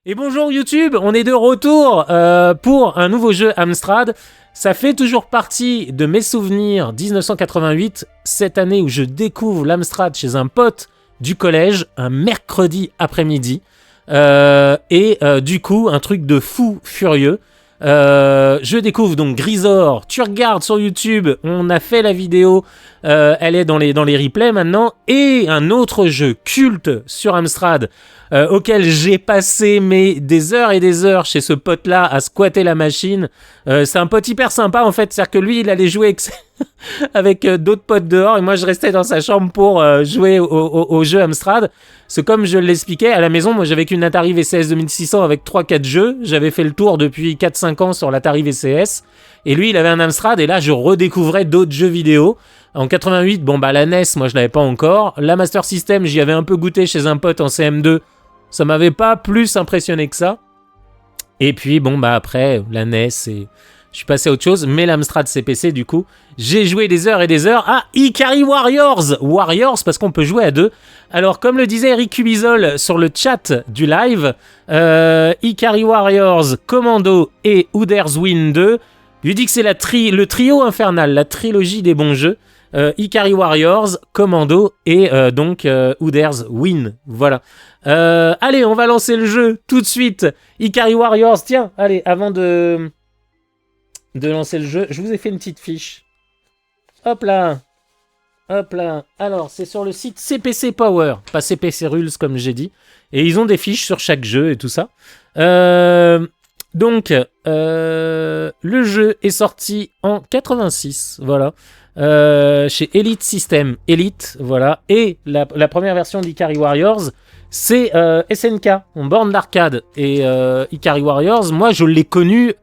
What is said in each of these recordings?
Et bonjour YouTube, on est de retour pour un nouveau jeu Amstrad. Ça fait toujours partie de mes souvenirs 1988, cette année où je découvre l'Amstrad chez un pote du collège, un mercredi après-midi. Du coup, un truc de fou furieux. Je découvre donc Grisor, tu regardes sur YouTube, on a fait la vidéo, elle est dans les replays maintenant, et un autre jeu culte sur Amstrad, auquel j'ai passé des heures et des heures chez ce pote-là à squatter la machine. C'est un pote hyper sympa en fait, c'est-à-dire que lui il allait jouer avec d'autres potes dehors et moi je restais dans sa chambre pour jouer au jeu Amstrad. C'est comme je l'expliquais, à la maison, moi j'avais qu'une Atari VCS 2600 avec 3-4 jeux, j'avais fait le tour depuis 4-5 ans sur l'Atari VCS, et lui il avait un Amstrad, et là je redécouvrais d'autres jeux vidéo. En 88, la NES, moi je l'avais pas encore, la Master System, j'y avais un peu goûté chez un pote en CM2, ça m'avait pas plus impressionné que ça. Et puis après, la NES, et je suis passé à autre chose, mais l'Amstrad CPC du coup, j'ai joué des heures et des heures à Ikari Warriors. Warriors parce qu'on peut jouer à deux. Alors comme le disait Eric Cubizol sur le chat du live, Ikari Warriors, Commando et Uder's Win 2, lui dit que c'est le trio infernal, la trilogie des bons jeux. Ikari Warriors, Commando et Uder's Win. Voilà. Allez, on va lancer le jeu tout de suite. Ikari Warriors, tiens, allez, avant de lancer le jeu, je vous ai fait une petite fiche. Hop là. Alors, c'est sur le site CPC Power, pas CPC Rules comme j'ai dit. Et ils ont des fiches sur chaque jeu et tout ça. Le jeu est sorti en 86, voilà. Chez Elite System, Elite, voilà. Et la première version d'Ikari Warriors, c'est SNK, en borne d'arcade. Et Ikari Warriors, moi je l'ai connu...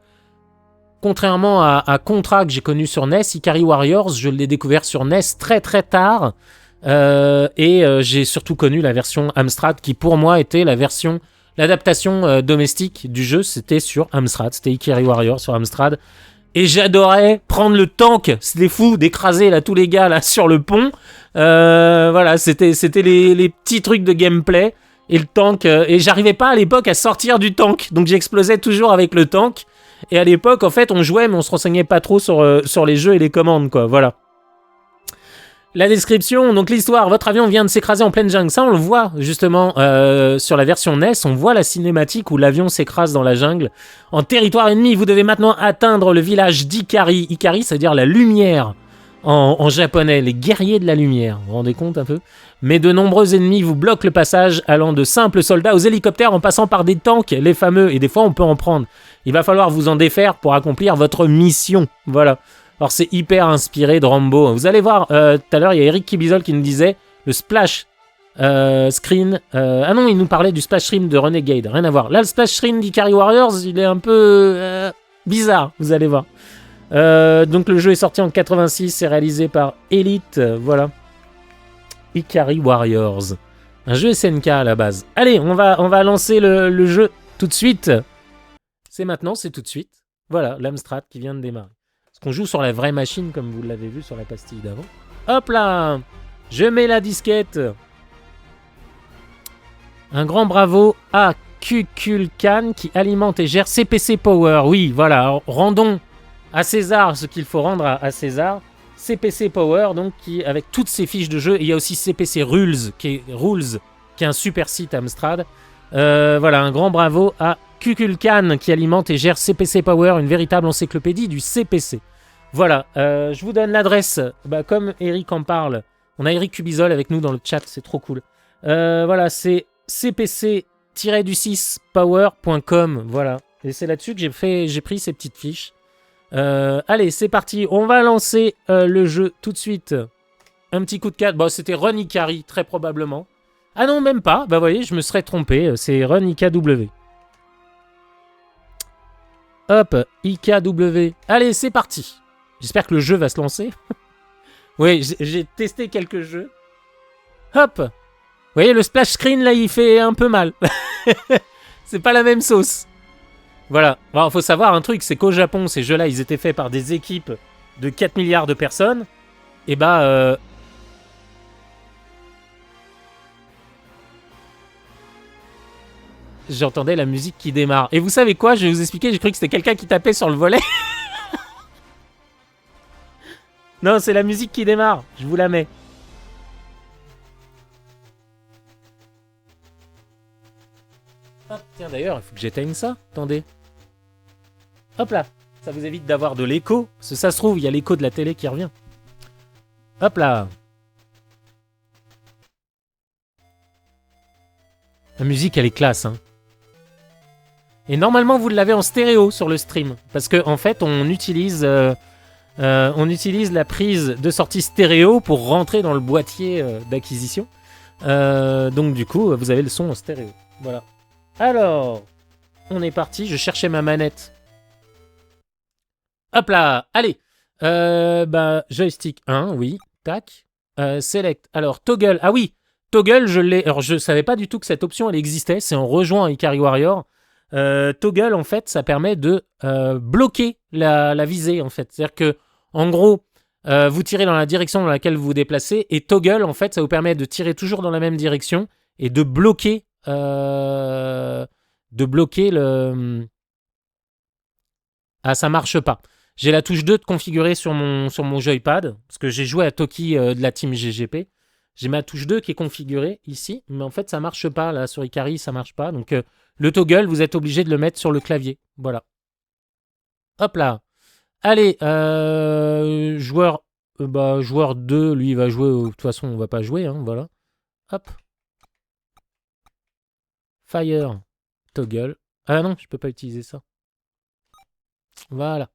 Contrairement à Contra que j'ai connu sur NES, Ikari Warriors, je l'ai découvert sur NES très très tard. J'ai surtout connu la version Amstrad qui pour moi était l'adaptation domestique du jeu. C'était sur Amstrad, c'était Ikari Warriors sur Amstrad. Et j'adorais prendre le tank, c'était fou d'écraser là tous les gars là sur le pont. Voilà, c'était les petits trucs de gameplay. Et le tank, et j'arrivais pas à l'époque à sortir du tank, donc j'explosais toujours avec le tank. Et à l'époque, en fait, on jouait, mais on se renseignait pas trop sur les jeux et les commandes, quoi. Voilà. La description, donc l'histoire. Votre avion vient de s'écraser en pleine jungle. Ça, on le voit, justement, sur la version NES. On voit la cinématique où l'avion s'écrase dans la jungle. En territoire ennemi, vous devez maintenant atteindre le village d'Ikari. Ikari, c'est-à-dire la lumière en japonais. Les guerriers de la lumière. Vous vous rendez compte un peu ? Mais de nombreux ennemis vous bloquent le passage, allant de simples soldats aux hélicoptères en passant par des tanks, les fameux, et des fois on peut en prendre. Il va falloir vous en défaire pour accomplir votre mission. Voilà. Alors c'est hyper inspiré de Rambo. Vous allez voir, tout à l'heure il y a Eric Kibizol qui nous disait le splash screen. Ah non, il nous parlait du splash screen de Renegade. Rien à voir. Là, le splash screen d'Ikari Warriors, il est un peu bizarre, vous allez voir. Donc le jeu est sorti en 86, c'est réalisé par Elite. Voilà. Ikari Warriors. Un jeu SNK à la base. Allez, on va lancer le jeu tout de suite. C'est maintenant, c'est tout de suite. Voilà, l'Amstrad qui vient de démarrer. Parce qu'on joue sur la vraie machine, comme vous l'avez vu sur la pastille d'avant. Hop là! Je mets la disquette. Un grand bravo à Kukulkan qui alimente et gère CPC Power. Oui, voilà, alors, rendons à César ce qu'il faut rendre à César. CPC Power, donc, qui, avec toutes ses fiches de jeu. Et il y a aussi CPC Rules, qui est un super site Amstrad. Voilà, un grand bravo à Kukulkan qui alimente et gère CPC Power, une véritable encyclopédie du CPC. Voilà, je vous donne l'adresse, comme Eric en parle. On a Eric Cubizol avec nous dans le chat, c'est trop cool. Voilà, c'est cpc-du6power.com, voilà. Et c'est là-dessus que j'ai pris ces petites fiches. Allez, c'est parti, on va lancer le jeu tout de suite. Un petit coup de 4, bon, c'était Run Ikari, très probablement. Ah non, même pas, vous voyez, je me serais trompé, c'est Run IKW. Hop, IKW. Allez, c'est parti. J'espère que le jeu va se lancer. Oui, j'ai testé quelques jeux. Hop. Vous voyez, le splash screen, là, il fait un peu mal. C'est pas la même sauce. Voilà. Alors, faut savoir un truc, c'est qu'au Japon, ces jeux-là, ils étaient faits par des équipes de 4 milliards de personnes. Et j'entendais la musique qui démarre. Et vous savez quoi? Je vais vous expliquer, j'ai cru que c'était quelqu'un qui tapait sur le volet. Non, c'est la musique qui démarre. Je vous la mets. Hop, tiens, d'ailleurs, il faut que j'éteigne ça. Attendez. Hop là. Ça vous évite d'avoir de l'écho. Parce que ça se trouve, il y a l'écho de la télé qui revient. Hop là. La musique, elle est classe, hein. Et normalement, vous l'avez en stéréo sur le stream. Parce que en fait, on utilise la prise de sortie stéréo pour rentrer dans le boîtier d'acquisition. Donc du coup, vous avez le son en stéréo. Voilà. Alors, on est parti. Je cherchais ma manette. Hop là. Allez. Joystick 1, oui. Tac. Select. Alors, toggle. Ah oui. Toggle, je l'ai. Alors, je savais pas du tout que cette option, elle existait. C'est en rejoint Ikari Warrior. Toggle, en fait, ça permet de bloquer la visée, en fait. C'est-à-dire que, en gros, vous tirez dans la direction dans laquelle vous vous déplacez, et toggle, en fait, ça vous permet de tirer toujours dans la même direction et de bloquer le... Ah, ça marche pas. J'ai la touche 2 de configurer sur mon joypad, parce que j'ai joué à Toki de la team GGP. J'ai ma touche 2 qui est configurée ici, mais en fait, ça marche pas. Là, sur Ikari, ça marche pas. Donc, le toggle, vous êtes obligé de le mettre sur le clavier. Voilà. Hop là. Allez, joueur 2, lui, il va jouer. De toute façon, on va pas jouer. Hein, voilà. Hop. Fire. Toggle. Ah non, je peux pas utiliser ça. Voilà.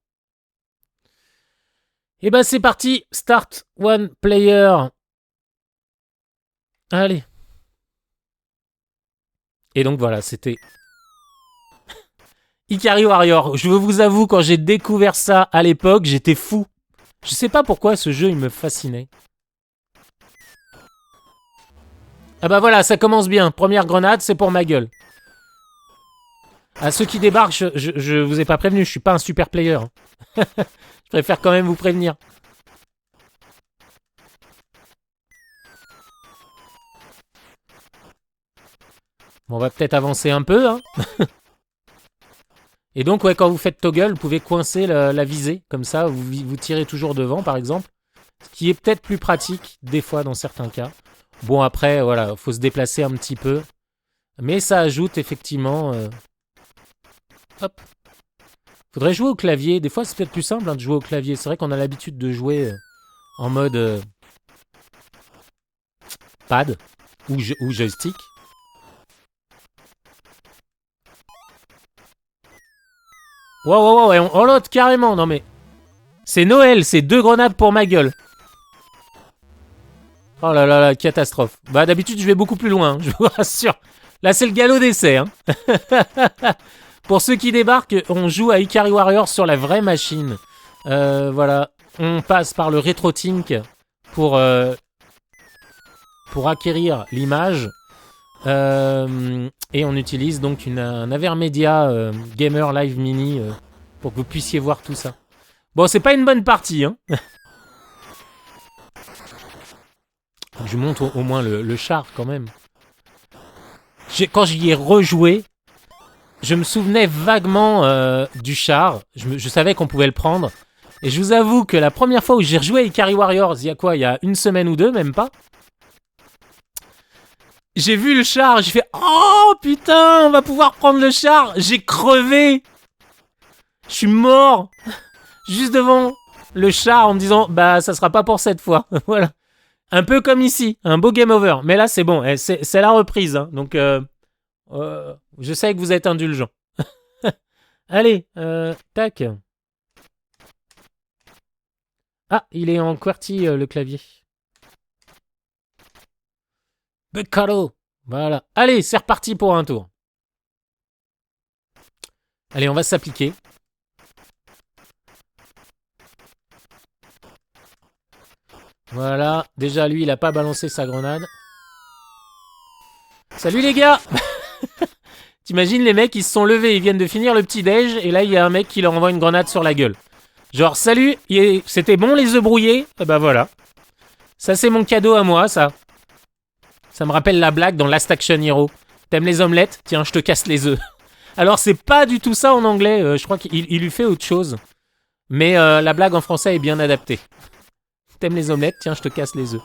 Et ben, c'est parti. Start one player. Allez. Et donc, voilà, c'était... Ikari Warrior, je vous avoue, quand j'ai découvert ça à l'époque, j'étais fou. Je sais pas pourquoi ce jeu, il me fascinait. Ah bah voilà, ça commence bien. Première grenade, c'est pour ma gueule. À ceux qui débarquent, je vous ai pas prévenu, je suis pas un super player. Je préfère quand même vous prévenir. Bon, on va peut-être avancer un peu, hein. Et donc, ouais, quand vous faites toggle, vous pouvez coincer la visée. Comme ça, vous tirez toujours devant, par exemple. Ce qui est peut-être plus pratique, des fois, dans certains cas. Bon, après, voilà, faut se déplacer un petit peu. Mais ça ajoute, effectivement... Hop. Faudrait jouer au clavier. Des fois, c'est peut-être plus simple hein, de jouer au clavier. C'est vrai qu'on a l'habitude de jouer en mode... pad ou joystick. Wow, oh l'autre, carrément, non mais... C'est Noël, c'est 2 grenades pour ma gueule. Oh là là, catastrophe. Bah d'habitude, je vais beaucoup plus loin, hein, je vous rassure. Là, c'est le galop d'essai. Hein. Pour ceux qui débarquent, on joue à Ikari Warrior sur la vraie machine. Voilà, on passe par le RetroTink pour acquérir l'image. Et on utilise donc un Avermedia Gamer Live Mini pour que vous puissiez voir tout ça. Bon, c'est pas une bonne partie, hein. Je montre au moins le char quand même. Quand j'y ai rejoué, je me souvenais vaguement du char. Je savais qu'on pouvait le prendre. Et je vous avoue que la première fois où j'ai rejoué à Ikari Warriors, il y a quoi? Il y a une semaine ou deux, même pas. J'ai vu le char, j'ai fait « Oh putain, on va pouvoir prendre le char !» J'ai crevé. Je suis mort. Juste devant le char en me disant « Bah, ça sera pas pour cette fois. » Voilà. Un peu comme ici, un beau game over. Mais là, c'est bon, c'est la reprise. Hein. Donc, je sais que vous êtes indulgents. Allez, tac. Ah, il est en QWERTY, le clavier. Becaro. Voilà. Allez, c'est reparti pour un tour. Allez, on va s'appliquer. Voilà. Déjà, lui, il a pas balancé sa grenade. Salut les gars. T'imagines les mecs, ils se sont levés, ils viennent de finir le petit-déj, et là, il y a un mec qui leur envoie une grenade sur la gueule. Genre, salut, c'était bon les œufs brouillés? Et bah voilà. Ça, c'est mon cadeau à moi, ça. Ça me rappelle la blague dans Last Action Hero. T'aimes les omelettes? Tiens, je te casse les œufs. Alors, c'est pas du tout ça en anglais. Je crois qu'il lui fait autre chose. Mais la blague en français est bien adaptée. T'aimes les omelettes? Tiens, je te casse les œufs.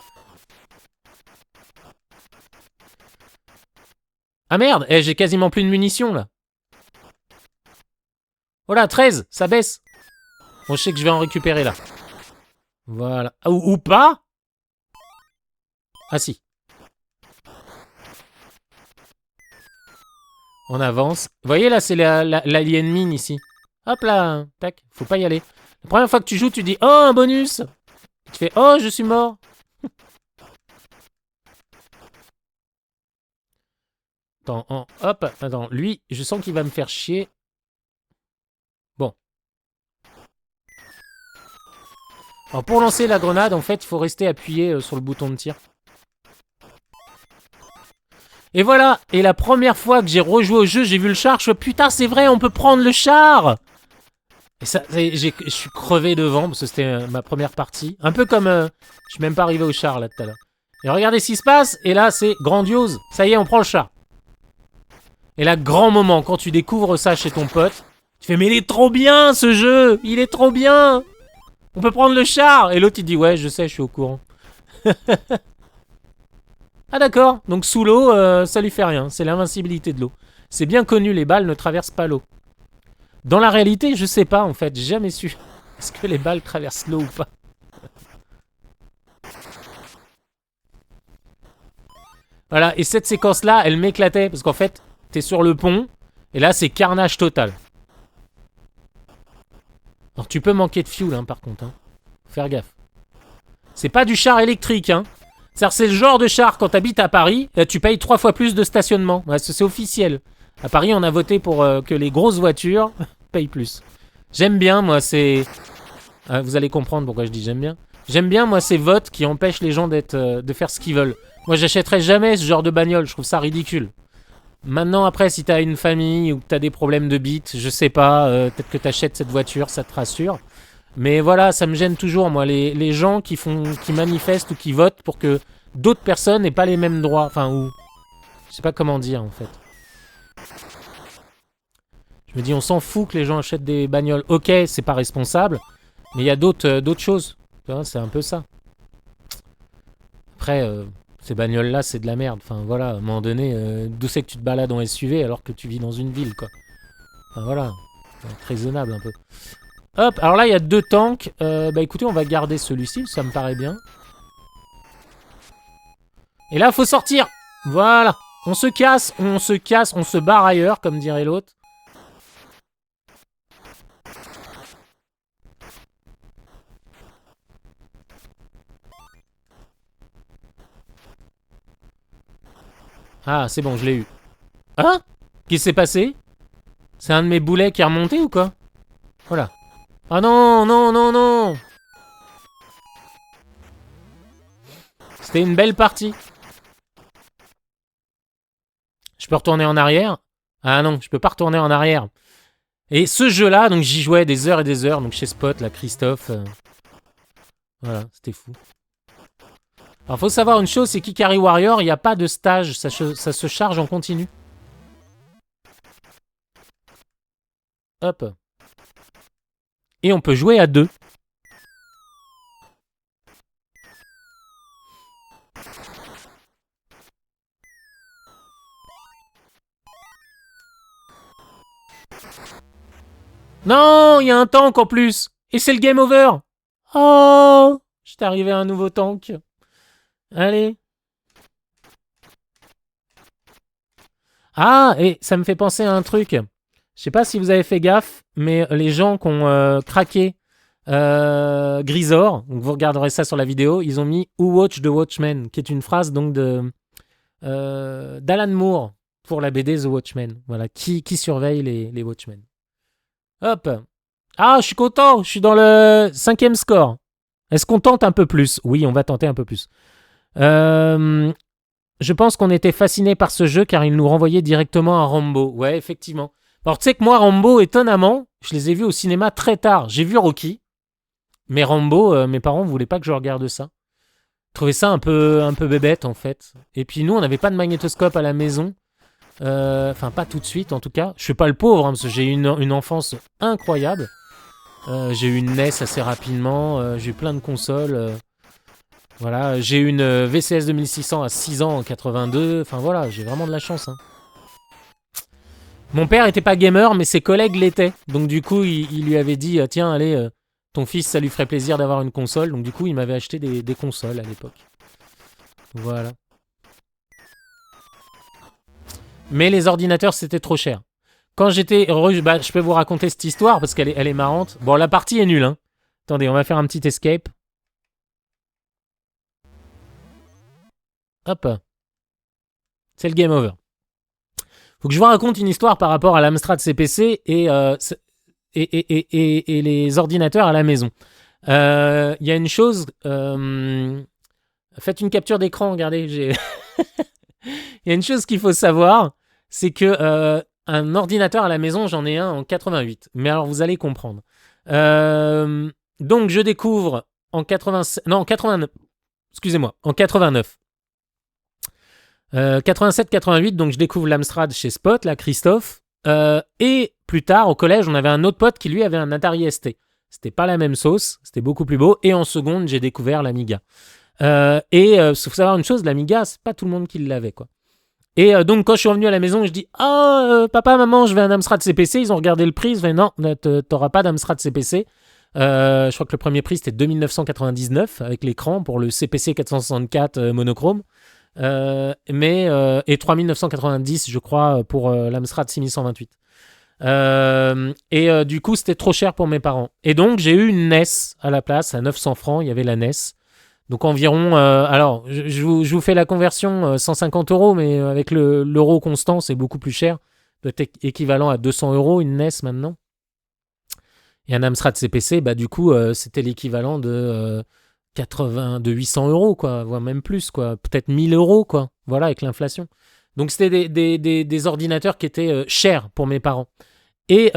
Ah merde, j'ai quasiment plus de munitions, là. Oh là, 13, ça baisse. Bon, je sais que je vais en récupérer, là. Voilà. Ah, ou pas? Ah si. On avance. Vous voyez, là, c'est l'alien mine, ici. Hop là, tac, faut pas y aller. La première fois que tu joues, tu dis « Oh, un bonus !» Tu fais « Oh, je suis mort !» Attends, hop, attends, lui, je sens qu'il va me faire chier. Bon. Alors, pour lancer la grenade, en fait, il faut rester appuyé sur le bouton de tir. Et voilà. Et la première fois que j'ai rejoué au jeu, j'ai vu le char. Je fais putain, c'est vrai, on peut prendre le char. Et ça, je suis crevé devant parce que c'était ma première partie. Un peu comme... je suis même pas arrivé au char là tout à l'heure. Et regardez ce qui se passe. Et là, c'est grandiose. Ça y est, on prend le char. Et là, grand moment, quand tu découvres ça chez ton pote, tu fais mais il est trop bien ce jeu. Il est trop bien. On peut prendre le char. Et l'autre il dit ouais, je sais, je suis au courant. Ah d'accord, donc sous l'eau, ça lui fait rien, c'est l'invincibilité de l'eau. C'est bien connu, les balles ne traversent pas l'eau. Dans la réalité, je sais pas en fait, j'ai jamais su. Est-ce que les balles traversent l'eau ou pas? Voilà, et cette séquence-là, elle m'éclatait, parce qu'en fait, t'es sur le pont, et là, c'est carnage total. Alors tu peux manquer de fuel, hein, par contre. Hein. Faut faire gaffe. C'est pas du char électrique, hein. C'est le genre de char, quand t'habites à Paris, tu payes 3 fois plus de stationnement. Ouais, c'est officiel. À Paris, on a voté pour que les grosses voitures payent plus. J'aime bien, moi, c'est... vous allez comprendre pourquoi je dis j'aime bien. J'aime bien, moi, ces votes qui empêchent les gens de faire ce qu'ils veulent. Moi, j'achèterais jamais ce genre de bagnole. Je trouve ça ridicule. Maintenant, après, si t'as une famille ou que t'as des problèmes de bits, je sais pas, peut-être que t'achètes cette voiture, ça te rassure. Mais voilà, ça me gêne toujours, moi, les gens qui manifestent ou qui votent pour que d'autres personnes n'aient pas les mêmes droits. Enfin, ou... Je sais pas comment dire, en fait. Je me dis, on s'en fout que les gens achètent des bagnoles. Ok, c'est pas responsable, mais il y a d'autres choses. C'est un peu ça. Après, ces bagnoles-là, c'est de la merde. Enfin, voilà, à un moment donné, d'où c'est que tu te balades en SUV alors que tu vis dans une ville, quoi. Enfin, voilà. C'est raisonnable, un peu. Hop, alors là, il y a 2 tanks. Bah écoutez, on va garder celui-ci, ça me paraît bien. Et là, faut sortir. Voilà. On se casse, on se barre ailleurs, comme dirait l'autre. Ah, c'est bon, je l'ai eu. Hein? Qu'est-ce qui s'est passé? C'est un de mes boulets qui est remonté ou quoi? Voilà. Ah non, non, non, non! C'était une belle partie. Je peux retourner en arrière? Ah non, je peux pas retourner en arrière. Et ce jeu-là, donc j'y jouais des heures et des heures, donc chez Spot, là, Christophe. Voilà, c'était fou. Alors, faut savoir une chose, c'est qu'Ikari Warrior, il n'y a pas de stage, ça se charge en continu. Hop. Et on peut jouer à 2. Non, il y a un tank en plus. Et c'est le game over. Oh, j'étais arrivé à un nouveau tank. Allez. Ah, et ça me fait penser à un truc. Je sais pas si vous avez fait gaffe, mais les gens qui ont craqué Grisor, donc vous regarderez ça sur la vidéo, ils ont mis Who Watch the Watchmen, qui est une phrase donc d'Alan Moore pour la BD The Watchmen. Voilà, qui surveille les Watchmen. Hop. Ah, je suis content, je suis dans le 5e score. Est-ce qu'on tente un peu plus? Oui, on va tenter un peu plus. Je pense qu'on était fasciné par ce jeu car il nous renvoyait directement à Rambo. Ouais, effectivement. Alors, tu sais que moi, Rambo, étonnamment, je les ai vus au cinéma très tard. J'ai vu Rocky, mais Rambo, mes parents voulaient pas que je regarde ça. Ils trouvaient ça un peu bébête, en fait. Et puis nous, on n'avait pas de magnétoscope à la maison. Enfin, pas tout de suite, en tout cas. Je suis pas le pauvre, hein, parce que j'ai eu une enfance incroyable. J'ai eu une NES assez rapidement. J'ai eu plein de consoles. Voilà, j'ai eu une VCS 2600 à 6 ans en 82. Enfin, voilà, j'ai vraiment de la chance. Hein. Mon père était pas gamer, mais ses collègues l'étaient. Donc, du coup, il lui avait dit tiens, allez, ton fils, ça lui ferait plaisir d'avoir une console. Donc, du coup, il m'avait acheté des consoles à l'époque. Voilà. Mais les ordinateurs, c'était trop cher. Quand j'étais heureux, bah, je peux vous raconter cette histoire parce qu'elle est marrante. Bon, la partie est nulle. Hein. Attendez, on va faire un petit escape. Hop. C'est le game over. Faut que je vous raconte une histoire par rapport à l'Amstrad CPC et les ordinateurs à la maison. Il y a une chose... faites une capture d'écran, regardez. Il y a une chose qu'il faut savoir, c'est que un ordinateur à la maison, j'en ai un en 88. Mais alors, vous allez comprendre. Donc, je découvre en 87... Non, en 89. Excusez-moi, en 89. 87-88, donc je découvre l'Amstrad chez Spot, là, Christophe. Et plus tard, au collège, on avait un autre pote qui, lui, avait un Atari ST. C'était pas la même sauce, c'était beaucoup plus beau. Et en seconde, j'ai découvert l'Amiga. Faut savoir une chose, l'Amiga, c'est pas tout le monde qui l'avait, quoi. Et donc, quand je suis revenu à la maison, je dis « papa, maman, je veux un Amstrad CPC. » Ils ont regardé le prix, ils ont dit « Non, t'auras pas d'Amstrad CPC. » Je crois que le premier prix, c'était 2999 avec l'écran pour le CPC 464 monochrome. Et 3990 je crois pour l'Amstrad 6128 du coup c'était trop cher pour mes parents et donc j'ai eu une NES à la place à 900 francs il y avait la NES donc environ alors je vous fais la conversion 150 euros mais avec l'euro constant c'est beaucoup plus cher doit être équivalent à 200 euros une NES maintenant et un Amstrad CPC bah du coup c'était l'équivalent de 800 euros, quoi, voire même plus, quoi. Peut-être 1000 euros, quoi. Voilà, avec l'inflation. Donc, c'était des ordinateurs qui étaient chers pour mes parents. Et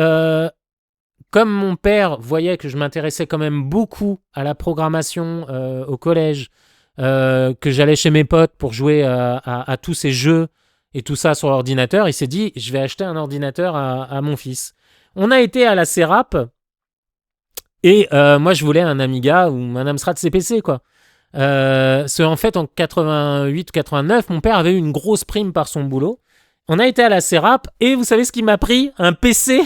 comme mon père voyait que je m'intéressais quand même beaucoup à la programmation au collège, que j'allais chez mes potes pour jouer à tous ces jeux et tout ça sur l'ordinateur, il s'est dit, je vais acheter un ordinateur à mon fils. On a été à la Serap. Et moi, je voulais un Amiga ou un Amstrad CPC, quoi. En fait, en 88 ou 89, mon père avait eu une grosse prime par son boulot. On a été à la Serap et vous savez ce qu'il m'a pris? Un PC,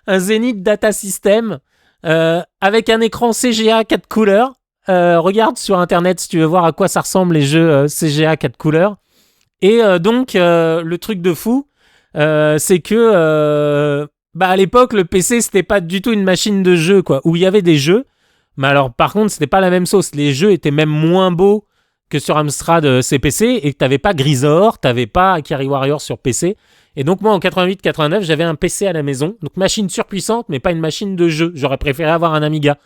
un Zenith Data System, avec un écran CGA 4 couleurs. Regarde sur Internet si tu veux voir à quoi ça ressemble les jeux CGA 4 couleurs. Et donc, le truc de fou, c'est que... à l'époque, le PC, c'était pas du tout une machine de jeu, quoi, où il y avait des jeux. Mais alors, par contre, c'était pas la même sauce. Les jeux étaient même moins beaux que sur Amstrad CPC et que t'avais pas Grisor, t'avais pas Ikari Warrior sur PC. Et donc, moi, en 88-89, j'avais un PC à la maison. Donc, machine surpuissante, mais pas une machine de jeu. J'aurais préféré avoir un Amiga.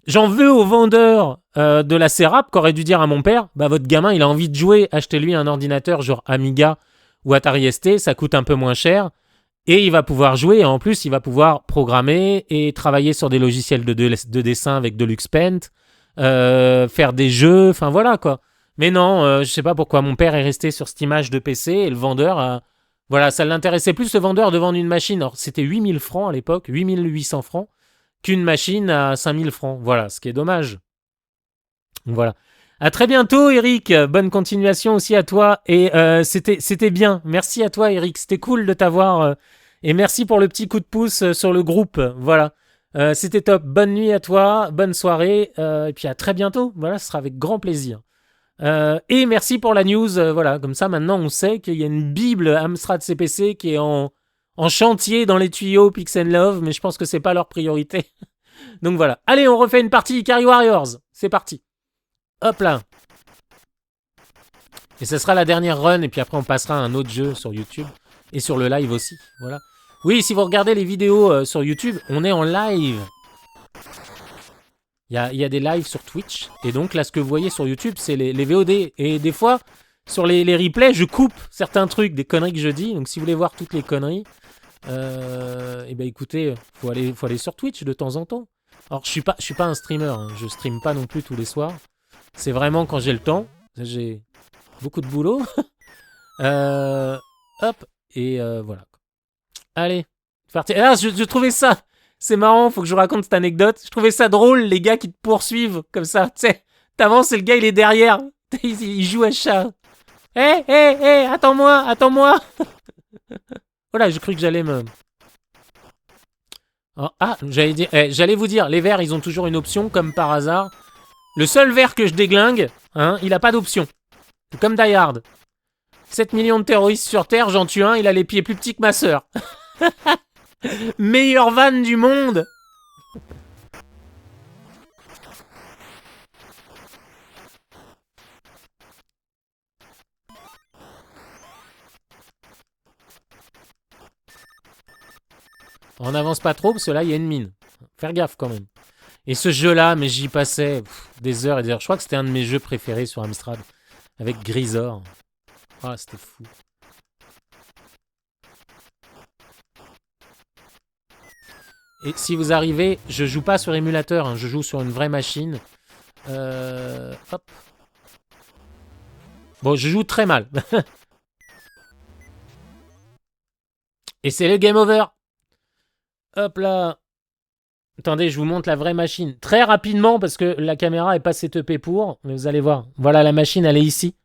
J'en veux au vendeur de la Serap qui aurait dû dire à mon père, votre gamin, il a envie de jouer, achetez-lui un ordinateur genre Amiga ou Atari ST, ça coûte un peu moins cher. Et il va pouvoir jouer, et en plus, il va pouvoir programmer et travailler sur des logiciels de dessin avec Deluxe Paint, faire des jeux, enfin voilà quoi. Mais non, je sais pas pourquoi mon père est resté sur cette image de PC et le vendeur, voilà, ça l'intéressait plus le vendeur de vendre une machine. Alors, c'était 8000 francs à l'époque, 8800 francs, qu'une machine à 5000 francs. Voilà, ce qui est dommage. Voilà. À très bientôt, Eric. Bonne continuation aussi à toi. Et c'était bien. Merci à toi, Eric. C'était cool de t'avoir. Et merci pour le petit coup de pouce sur le groupe. Voilà. C'était top. Bonne nuit à toi. Bonne soirée. Et puis à très bientôt. Voilà, ce sera avec grand plaisir. Et merci pour la news. Voilà, comme ça, maintenant, on sait qu'il y a une Bible Amstrad CPC qui est en chantier dans les tuyaux Pix & Love. Mais je pense que c'est pas leur priorité. Donc voilà. Allez, on refait une partie Ikari Warriors. C'est parti. Hop là. Et ce sera la dernière run, et puis après on passera à un autre jeu sur YouTube. Et sur le live aussi, voilà. Oui, si vous regardez les vidéos sur YouTube, on est en live. Il y a des lives sur Twitch. Et donc là, ce que vous voyez sur YouTube, c'est les VOD. Et des fois, sur les replays, je coupe certains trucs, des conneries que je dis. Donc si vous voulez voir toutes les conneries, et ben écoutez, faut aller sur Twitch de temps en temps. Alors je suis pas un streamer, hein. Je stream pas non plus tous les soirs. C'est vraiment quand j'ai le temps. J'ai beaucoup de boulot. Hop, et voilà. Allez, parti. Ah, je trouvais ça. C'est marrant, faut que je vous raconte cette anecdote. Je trouvais ça drôle, les gars qui te poursuivent comme ça. Tu sais, t'avances et le gars il est derrière. Il joue à chat. Hé, hé, hé, attends-moi, attends-moi. Voilà, j'ai cru que j'allais me... Oh, ah, j'allais vous dire, les verts, ils ont toujours une option, comme par hasard. Le seul vert que je déglingue, hein, il a pas d'option. C'est comme Die Hard. 7 millions de terroristes sur Terre, j'en tue un, il a les pieds plus petits que ma sœur. Meilleure vanne du monde. On n'avance pas trop, parce que là, il y a une mine. Faire gaffe, quand même. Et ce jeu-là, mais j'y passais des heures et des heures. Je crois que c'était un de mes jeux préférés sur Amstrad. Avec Grisor. Ah, c'était fou. Et si vous arrivez, je joue pas sur émulateur, hein, je joue sur une vraie machine. Hop. Bon, je joue très mal. Et c'est le game over. Hop là. Attendez, je vous montre la vraie machine. Très rapidement, parce que la caméra est pas setupée pour. Mais vous allez voir. Voilà, la machine, elle est ici.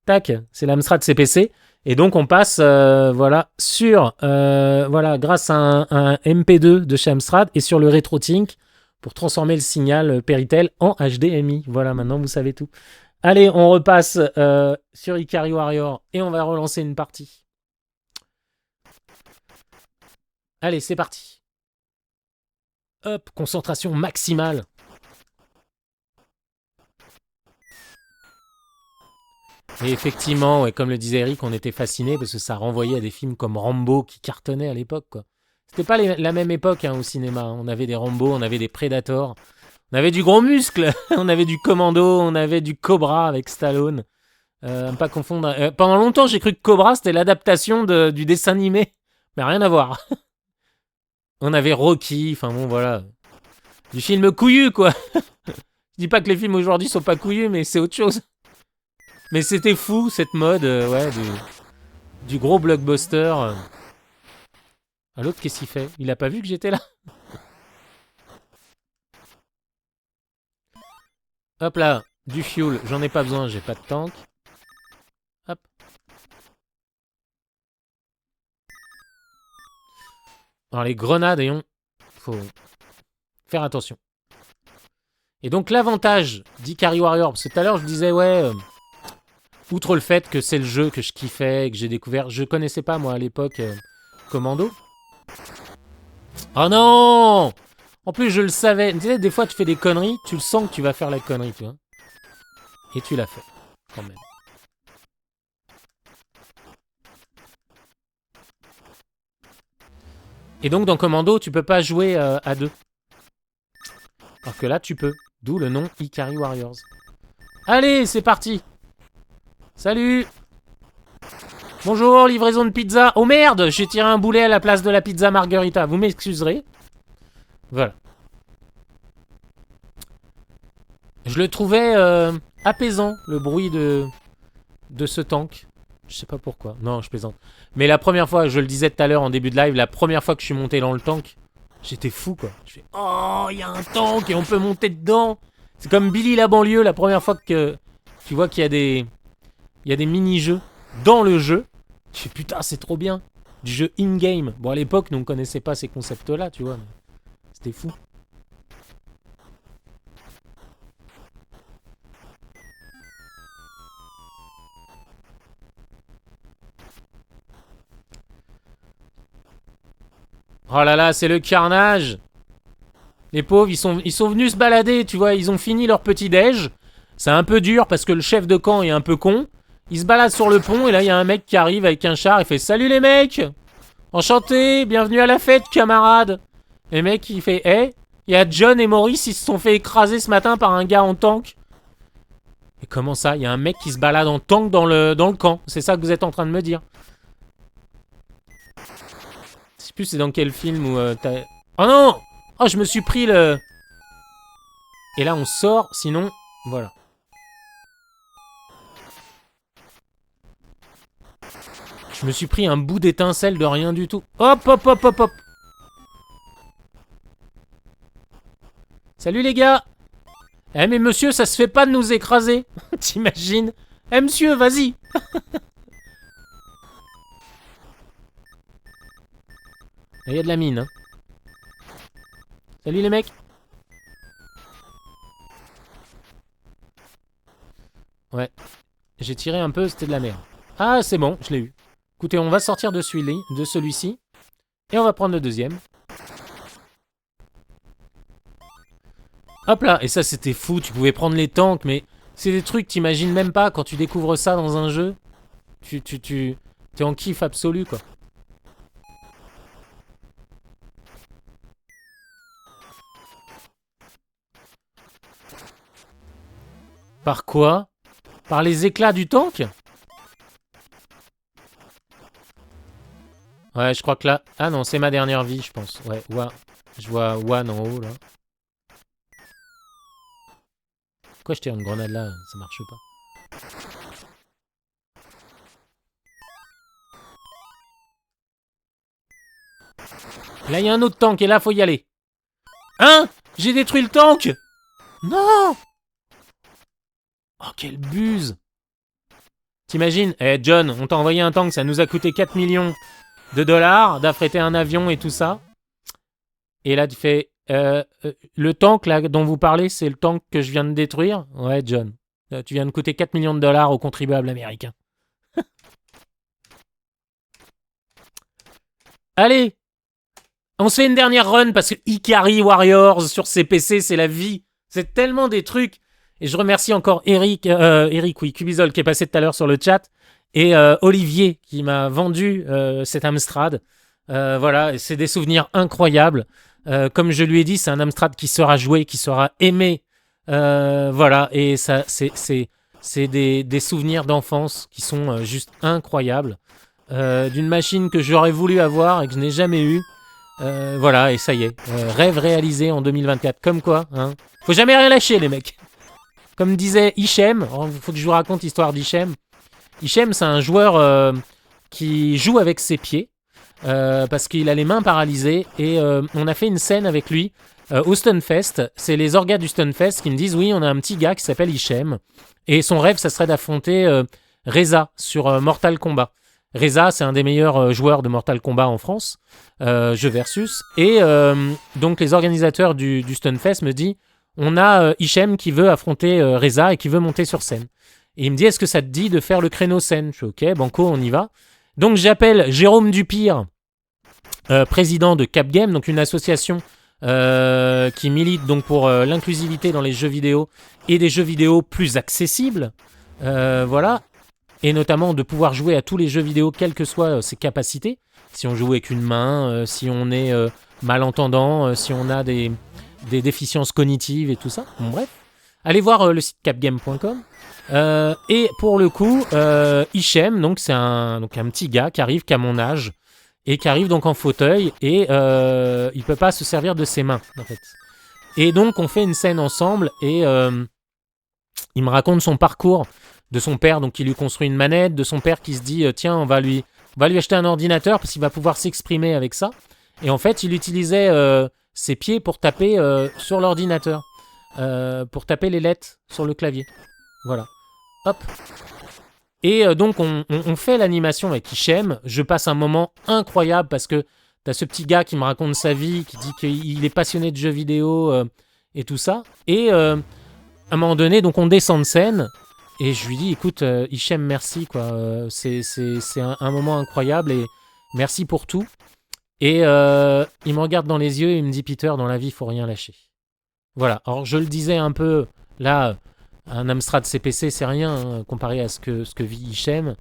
Tac, c'est l'Amstrad CPC. Et donc, on passe, voilà, sur, voilà, grâce à un MP2 de chez Amstrad et sur le RetroTink pour transformer le signal Péritel en HDMI. Voilà, maintenant, vous savez tout. Allez, on repasse sur Ikari Warrior et on va relancer une partie. Allez, c'est parti. Hop, concentration maximale. Et effectivement, ouais, comme le disait Eric, on était fascinés parce que ça renvoyait à des films comme Rambo qui cartonnaient à l'époque, quoi. C'était pas la même époque hein, au cinéma. On avait des Rambo, on avait des Predators, on avait du gros muscle, on avait du Commando, on avait du Cobra avec Stallone. Pas confondre. Pendant longtemps, j'ai cru que Cobra c'était l'adaptation du dessin animé, mais rien à voir. On avait Rocky, enfin bon voilà, du film couillu quoi. Je dis pas que les films aujourd'hui sont pas couillus, mais c'est autre chose. Mais c'était fou cette mode, ouais, du gros blockbuster. Ah, l'autre, qu'est-ce qu'il fait? Il a pas vu que j'étais là? Hop là, du fuel, j'en ai pas besoin, j'ai pas de tank. Hop. Alors les grenades, faut faire attention. Et donc l'avantage d'Ikari Warrior, parce que tout à l'heure je disais, ouais, outre le fait que c'est le jeu que je kiffais, que j'ai découvert, je connaissais pas moi à l'époque Commando. Oh non! En plus je le savais, tu sais, des fois tu fais des conneries, tu le sens que tu vas faire la connerie, tu vois. Et tu l'as fait, quand même. Et donc dans Commando, tu peux pas jouer à deux. Alors que là, tu peux. D'où le nom Ikari Warriors. Allez, c'est parti. Salut. Bonjour, livraison de pizza. Oh merde, j'ai tiré un boulet à la place de la pizza margarita. Vous m'excuserez. Voilà. Je le trouvais apaisant, le bruit de ce tank. Je sais pas pourquoi. Non, je plaisante. Mais la première fois, je le disais tout à l'heure en début de live, la première fois que je suis monté dans le tank, j'étais fou, quoi. Je fais, oh, il y a un tank et on peut monter dedans. C'est comme Billy la banlieue, la première fois que tu vois qu'il y a des mini-jeux dans le jeu. Je fais, putain, c'est trop bien. Du jeu in-game. Bon, à l'époque, nous, on connaissait pas ces concepts-là, tu vois. C'était fou. Oh là là, c'est le carnage. Les pauvres, ils sont venus se balader, tu vois. Ils ont fini leur petit déj. C'est un peu dur parce que le chef de camp est un peu con. Il se balade sur le pont et là, il y a un mec qui arrive avec un char. Il fait, salut les mecs. Enchanté, bienvenue à la fête, camarade. Et le mec, il fait, hey, il y a John et Maurice, ils se sont fait écraser ce matin par un gars en tank. Et comment ça? Il y a un mec qui se balade en tank dans le camp. C'est ça que vous êtes en train de me dire. Je sais plus c'est dans quel film où t'as... Oh non! Oh, je me suis pris le... Et là, on sort, sinon... Voilà. Je me suis pris un bout d'étincelle de rien du tout. Hop, hop, hop, hop, hop. Salut les gars. Eh mais monsieur, ça se fait pas de nous écraser. T'imagines? Eh monsieur, vas-y. Il y a de la mine. Hein. Salut les mecs. Ouais. J'ai tiré un peu, c'était de la merde. Ah, c'est bon, je l'ai eu. Écoutez, on va sortir de celui-ci. Et on va prendre le deuxième. Hop là, et ça c'était fou, tu pouvais prendre les tanks, mais c'est des trucs que t'imagines même pas quand tu découvres ça dans un jeu. T'es en kiff absolu, quoi. Par quoi? Par les éclats du tank? Ouais, je crois que là... Ah non, c'est ma dernière vie, je pense. Ouais, je vois One en haut, là. Pourquoi je tire une grenade là? Ça marche pas. Là, il y a un autre tank, et là, faut y aller. Hein? J'ai détruit le tank? Non! Oh, quelle buse! T'imagines? Eh, John, on t'a envoyé un tank, ça nous a coûté 4 millions de dollars d'affréter un avion et tout ça. Et là, tu fais... le tank là dont vous parlez, c'est le tank que je viens de détruire? Ouais, John. Tu viens de coûter 4 millions de dollars aux contribuables américains. Allez! On se fait une dernière run parce que Ikari Warriors sur CPC, c'est la vie. C'est tellement des trucs. Et je remercie encore Eric, oui, Cubizol qui est passé tout à l'heure sur le chat. Et Olivier qui m'a vendu cet Amstrad. Voilà, c'est des souvenirs incroyables. Comme je lui ai dit, c'est un Amstrad qui sera joué, qui sera aimé. Voilà, et ça, c'est des souvenirs d'enfance qui sont juste incroyables. D'une machine que j'aurais voulu avoir et que je n'ai jamais eue. Voilà, et ça y est. Rêve réalisé en 2024. Comme quoi, hein. Faut jamais rien lâcher, les mecs. Comme disait Hichem, il faut que je vous raconte l'histoire d'Hichem. Hichem, c'est un joueur qui joue avec ses pieds. Parce qu'il a les mains paralysées. Et on a fait une scène avec lui au Stunfest. C'est les orgas du Stunfest qui me disent, oui, on a un petit gars qui s'appelle Hichem. Et son rêve, ça serait d'affronter Reza sur Mortal Kombat. Reza, c'est un des meilleurs joueurs de Mortal Kombat en France, jeu versus. Et donc les organisateurs du Stunfest me disent, on a Hichem qui veut affronter Reza et qui veut monter sur scène. Et il me dit, est-ce que ça te dit de faire le créneau scène? Je suis ok, banco, on y va. Donc j'appelle Jérôme Dupire, président de Cap Game, donc une association qui milite donc pour l'inclusivité dans les jeux vidéo et des jeux vidéo plus accessibles. Voilà. Et notamment de pouvoir jouer à tous les jeux vidéo, quelles que soient ses capacités. Si on joue avec une main, si on est malentendant, si on a des déficiences cognitives et tout ça. Bon, bref. Allez voir le site capgame.com. Et pour le coup, Hichem, donc c'est un petit gars qui arrive, qui a mon âge, et qui arrive donc en fauteuil, et il peut pas se servir de ses mains, en fait. Et donc on fait une scène ensemble, et il me raconte son parcours de son père, donc qui lui construit une manette, de son père qui se dit tiens, on va lui acheter un ordinateur parce qu'il va pouvoir s'exprimer avec ça. Et en fait, il utilisait ses pieds pour taper sur l'ordinateur, pour taper les lettres sur le clavier. Voilà. Hop. Et donc on fait l'animation avec Hichem. Je passe un moment incroyable parce que t'as ce petit gars qui me raconte sa vie, qui dit qu'il est passionné de jeux vidéo et tout ça. Et à un moment donné, donc on descend de scène. Et je lui dis, écoute, Hichem, merci, quoi. C'est un moment incroyable et merci pour tout. Et il me regarde dans les yeux et il me dit, Peter, dans la vie, il faut rien lâcher. Voilà. Alors, je le disais un peu, là, un Amstrad CPC, c'est rien hein, comparé à ce que vit Hichem.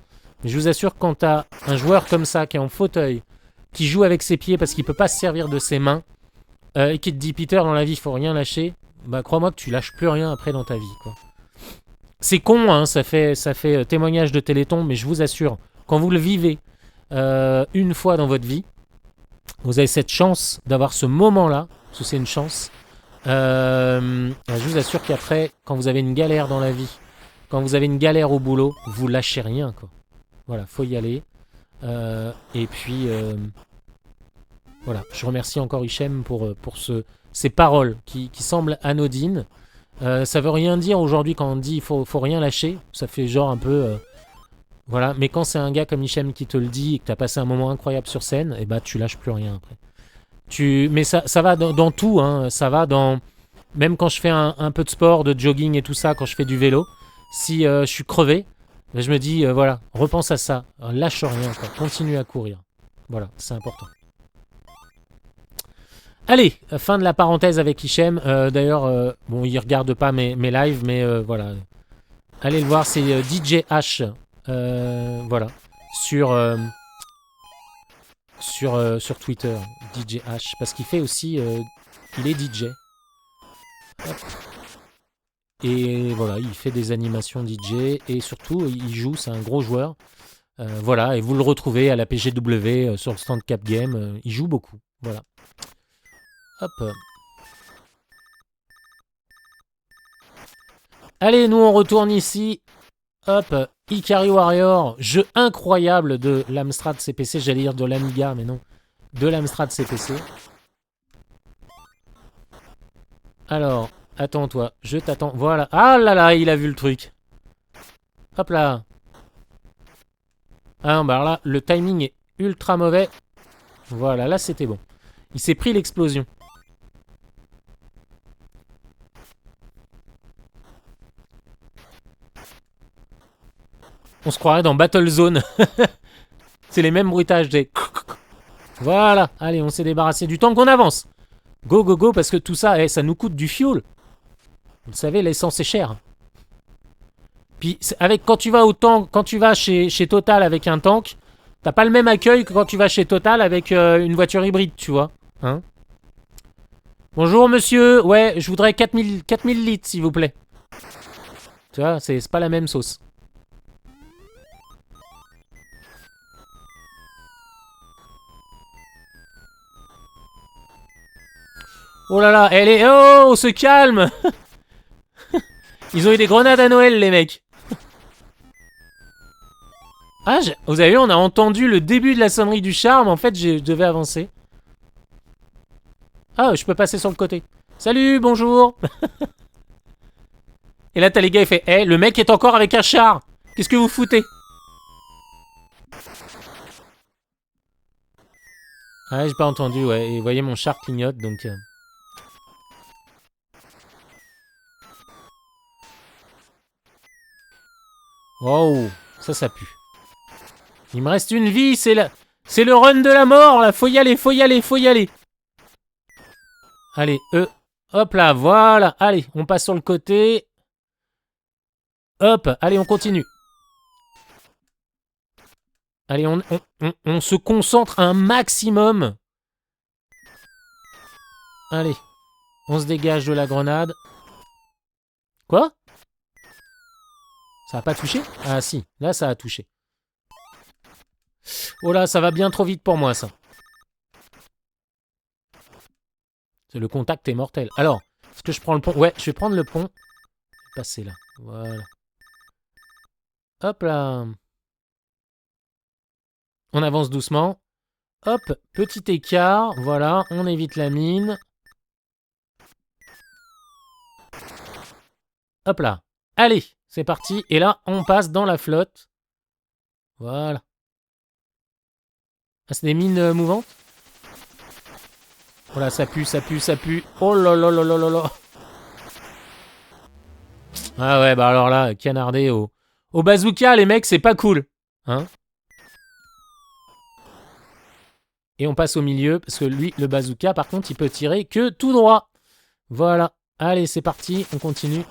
Mais je vous assure que quand t'as un joueur comme ça, qui est en fauteuil, qui joue avec ses pieds parce qu'il peut pas se servir de ses mains, et qui te dit, Peter, dans la vie, il faut rien lâcher, bah crois-moi que tu lâches plus rien après dans ta vie, quoi. C'est con, hein, ça fait témoignage de Téléthon, mais je vous assure, quand vous le vivez une fois dans votre vie, vous avez cette chance d'avoir ce moment-là, parce que c'est une chance. Je vous assure qu'après, quand vous avez une galère dans la vie, quand vous avez une galère au boulot, vous lâchez rien, quoi. Voilà, faut y aller. Et puis, voilà, je remercie encore Hichem pour ces paroles qui semblent anodines. Ça veut rien dire aujourd'hui quand on dit faut rien lâcher. Ça fait genre un peu... voilà, mais quand c'est un gars comme Hichem qui te le dit et que t'as passé un moment incroyable sur scène, et bah tu lâches plus rien après. Mais ça va dans tout, hein. Ça va dans... Même quand je fais un peu de sport, de jogging et tout ça, quand je fais du vélo, si je suis crevé, je me dis, voilà, repense à ça. Lâche rien, quoi. Continue à courir. Voilà, c'est important. Allez, fin de la parenthèse avec Hichem. D'ailleurs, bon, il regarde pas mes lives, mais voilà. Allez le voir, c'est DJ H. Voilà. Sur Twitter, DJ H. Parce qu'il fait aussi... il est DJ. Hop. Et voilà, il fait des animations DJ. Et surtout, il joue, c'est un gros joueur. Voilà, et vous le retrouvez à la PGW sur le stand Cap Game. Il joue beaucoup. Voilà. Hop. Allez, nous on retourne ici. Hop. Ikari Warrior. Jeu incroyable de l'Amstrad CPC. J'allais dire de l'Amiga, mais non. De l'Amstrad CPC. Alors, attends toi. Je t'attends. Voilà. Ah là là, il a vu le truc. Hop là. Ah non, bah alors là, le timing est ultra mauvais. Voilà, là c'était bon. Il s'est pris l'explosion. On se croirait dans Battlezone. C'est les mêmes bruitages des... Voilà, allez, on s'est débarrassé du temps qu'on avance. Go, go, go, parce que tout ça, ça nous coûte du fuel. Vous le savez, l'essence est chère. Puis, quand tu vas chez Total avec un tank, t'as pas le même accueil que quand tu vas chez Total avec une voiture hybride, tu vois. Hein? Bonjour, monsieur. Ouais, je voudrais 4000 litres, s'il vous plaît. Tu vois, c'est pas la même sauce. Oh là là, elle est... Oh, on se calme. Ils ont eu des grenades à Noël, les mecs. Ah, vous avez vu, on a entendu le début de la sonnerie du charme. En fait, je devais avancer. Ah, je peux passer sur le côté. Salut, bonjour. Et là, t'as les gars, il fait... Eh, le mec est encore avec un char. Qu'est-ce que vous foutez? Ah, j'ai pas entendu, ouais. Et vous voyez, mon char clignote, donc... Wow, ça pue. Il me reste une vie, c'est le run de la mort, là. Faut y aller, faut y aller, faut y aller. Allez, hop là, voilà. Allez, on passe sur le côté. Hop, allez, on continue. Allez, on se concentre un maximum. Allez, on se dégage de la grenade. Quoi? Ça a pas touché? Ah si, là ça a touché. Oh là, ça va bien trop vite pour moi, ça. Le contact est mortel. Alors, est-ce que je prends le pont? Ouais, je vais prendre le pont. Passer là, voilà. Hop là. On avance doucement. Hop, petit écart. Voilà, on évite la mine. Hop là. Allez, c'est parti. Et là, on passe dans la flotte. Voilà. Ah, c'est des mines mouvantes? Voilà, ça pue, ça pue, ça pue. Oh là là là là là là. Ah ouais, bah alors là, canardé au bazooka, les mecs, c'est pas cool. Hein? Et on passe au milieu, parce que lui, le bazooka, par contre, il peut tirer que tout droit. Voilà. Allez, c'est parti, on continue.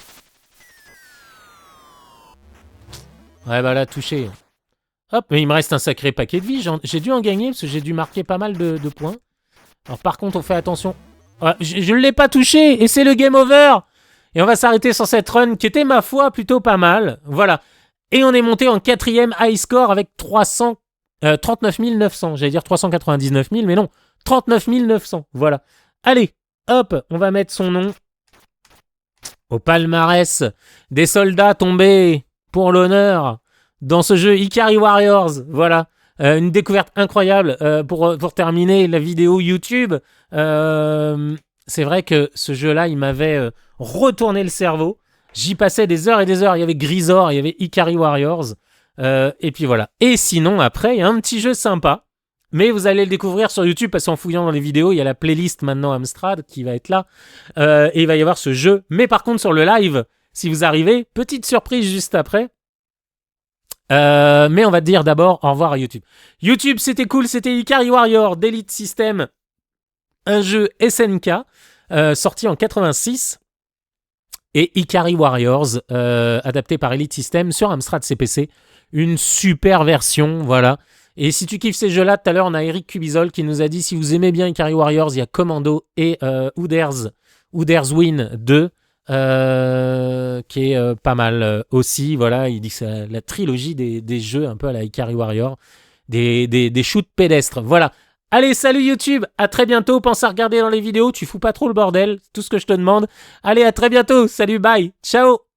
Ouais, bah là, touché. Hop, mais il me reste un sacré paquet de vie. J'ai dû en gagner, parce que j'ai dû marquer pas mal de points. Alors par contre, on fait attention. Ah, je ne l'ai pas touché, et c'est le game over. Et on va s'arrêter sur cette run, qui était, ma foi, plutôt pas mal. Voilà. Et on est monté en 4e high score avec 39 900. J'allais dire 399 000, mais non. 39 900, voilà. Allez, hop, on va mettre son nom au palmarès des soldats tombés pour l'honneur dans ce jeu Ikari Warriors. Voilà. Une découverte incroyable pour terminer la vidéo YouTube. C'est vrai que ce jeu-là, il m'avait retourné le cerveau. J'y passais des heures et des heures. Il y avait Grisor, il y avait Ikari Warriors. Et puis voilà. Et sinon, après, il y a un petit jeu sympa. Mais vous allez le découvrir sur YouTube parce qu'en fouillant dans les vidéos, il y a la playlist maintenant Amstrad qui va être là. Et il va y avoir ce jeu. Mais par contre, sur le live, si vous arrivez, petite surprise juste après. Mais on va te dire d'abord au revoir à YouTube. YouTube, c'était cool. C'était Ikari Warrior d'Elite System. Un jeu SNK sorti en 86. Et Ikari Warriors, adapté par Elite System sur Amstrad CPC. Une super version, voilà. Et si tu kiffes ces jeux-là, tout à l'heure, on a Eric Cubizol qui nous a dit si vous aimez bien Ikari Warriors, il y a Commando et Uder's Win 2, qui est pas mal aussi. Voilà, il dit que c'est la trilogie des jeux un peu à la Ikari Warrior, des shoots pédestres. Voilà. Allez, salut YouTube, à très bientôt. Pense à regarder dans les vidéos, tu fous pas trop le bordel, c'est tout ce que je te demande. Allez, à très bientôt. Salut, bye, ciao.